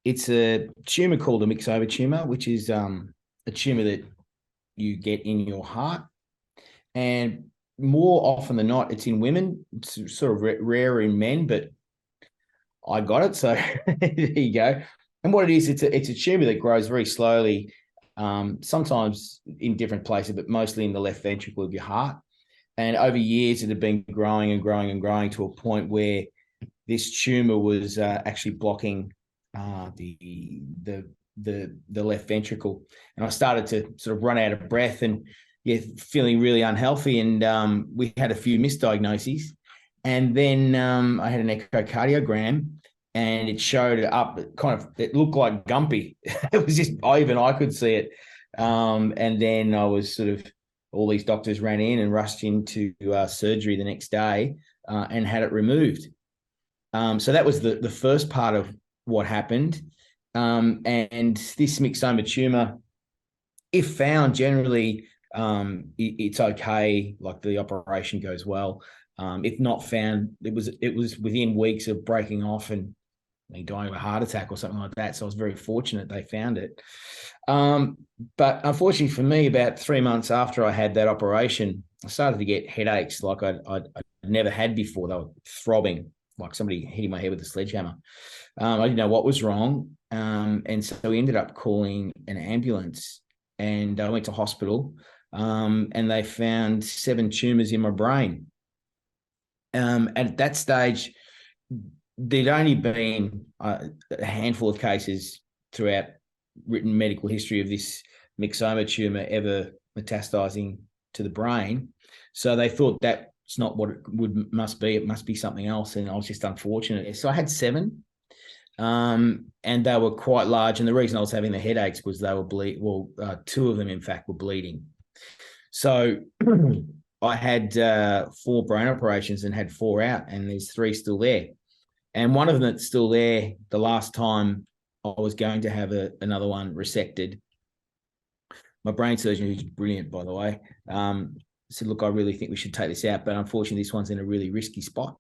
It's a tumor called a myxoma tumor, which is a tumor that you get in your heart. And more often than not, it's in women. It's sort of rare in men, but I got it. So there you go. And what it is, it's a tumor that grows very slowly, sometimes in different places, but mostly in the left ventricle of your heart. And over years, it had been growing and growing and growing to a point where this tumor was actually blocking the left ventricle, and I started to sort of run out of breath and feeling really unhealthy. And we had a few misdiagnoses, and then I had an echocardiogram, and it showed up kind of. It looked like Gumpy. It was just even I could see it. And then I was sort of all these doctors ran in and rushed into surgery the next day and had it removed. So that was the first part of what happened. And this myxoma tumor, if found, generally it's okay. Like the operation goes well. If not found, it was within weeks of breaking off and dying of a heart attack or something like that. So I was very fortunate they found it. But unfortunately for me, about 3 months after I had that operation, I started to get headaches like I'd never had before. They were throbbing, like somebody hitting my head with a sledgehammer. I didn't know what was wrong. And so we ended up calling an ambulance, and I went to hospital, and they found 7 tumors in my brain. At that stage, there'd only been a handful of cases throughout written medical history of this myxoma tumor ever metastasizing to the brain. So they thought that's not what it must be. It must be something else. And I was just unfortunate. So I had 7, and they were quite large. And the reason I was having the headaches was they were 2 of them, in fact, were bleeding. So I had 4 brain operations and had 4 out, and there's 3 still there. And one of them that's still there, the last time I was going to have another one resected, my brain surgeon, who's brilliant, by the way, said, look, I really think we should take this out. But unfortunately, this one's in a really risky spot.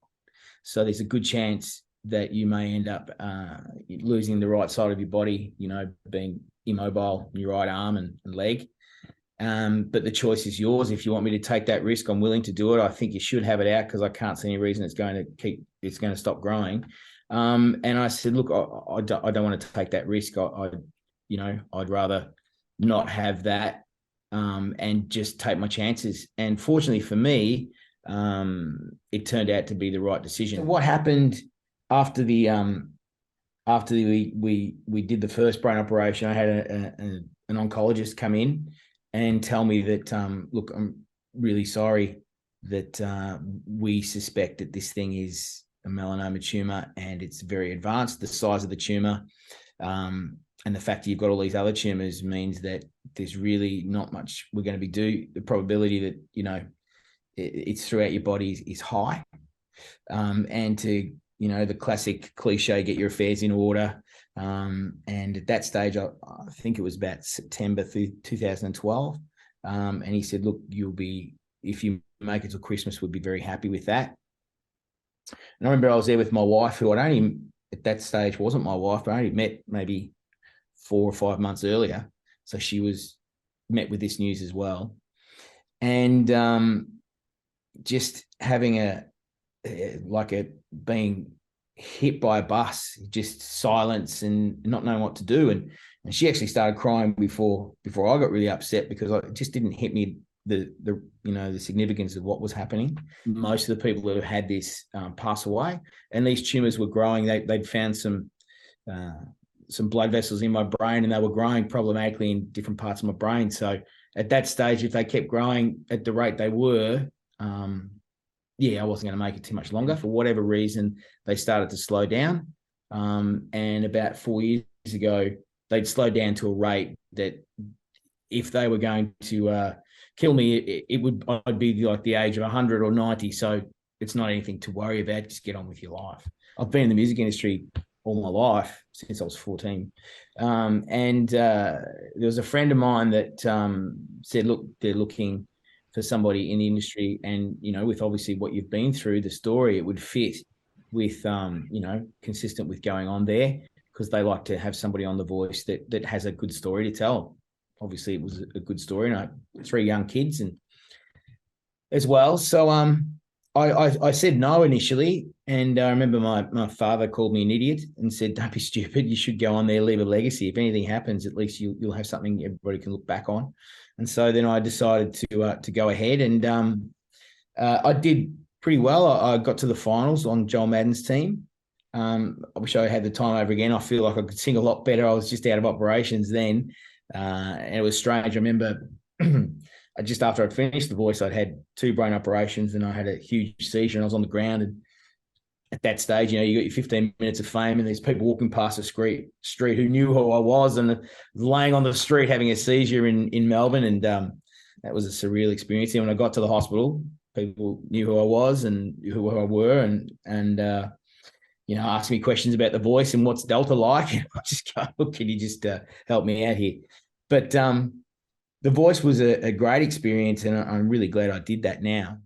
So there's a good chance that you may end up losing the right side of your body, being immobile in your right arm and leg. But the choice is yours. If you want me to take that risk, I'm willing to do it. I think you should have it out because I can't see any reason it's going to stop growing. And I said, look, I don't want to take that risk. I'd rather not have that and just take my chances. And fortunately for me, it turned out to be the right decision. So what happened after we did the first brain operation? I had an oncologist come in and tell me that, look, I'm really sorry that we suspect that this thing is a melanoma tumor and it's very advanced. The size of the tumor and the fact that you've got all these other tumors means that there's really not much we're going to be doing. The probability that, it's throughout your body is high. And to, the classic cliche, get your affairs in order. And at that stage, I think it was about September 2012. And he said, look, if you make it till Christmas, we'd be very happy with that. And I remember I was there with my wife, who I'd only, at that stage, wasn't my wife, but I only met maybe 4 or 5 months earlier. So she was met with this news as well. And just having being hit by a bus, just silence and not knowing what to do. And she actually started crying before I got really upset, because it just didn't hit me the significance of what was happening. Most of the people that have had this pass away, and these tumors were growing. They'd found some blood vessels in my brain, and they were growing problematically in different parts of my brain. So at that stage, if they kept growing at the rate they were, I wasn't going to make it too much longer. For whatever reason, they started to slow down. And about 4 years ago, they'd slowed down to a rate that if they were going to kill me, I'd be like the age of 100 or 90. So it's not anything to worry about. Just get on with your life. I've been in the music industry all my life since I was 14. And there was a friend of mine that said, look, they're looking for somebody in the industry, and with obviously what you've been through, the story, it would fit with consistent with going on there. because they like to have somebody on The Voice that has a good story to tell. Obviously, it was a good story, and I had 3 young kids and as well. So I said no initially, and I remember my father called me an idiot and said, "Don't be stupid. You should go on there, leave a legacy. If anything happens, at least you'll have something everybody can look back on." And so then I decided to go ahead, and I did pretty well. I got to the finals on Joel Madden's team. I wish I had the time over again. I feel like I could sing a lot better. I was just out of operations then, and it was strange. I remember just after I'd finished The Voice, I'd had 2 brain operations and I had a huge seizure and I was on the ground. And at that stage, you know, you got your 15 minutes of fame and there's people walking past the street who knew who I was and laying on the street having a seizure in Melbourne. And that was a surreal experience. And when I got to the hospital, people knew who I was and who I were and you know, asked me questions about The Voice and what's Delta like. And I just go, look, can you just help me out here? But The Voice was a great experience, and I'm really glad I did that now.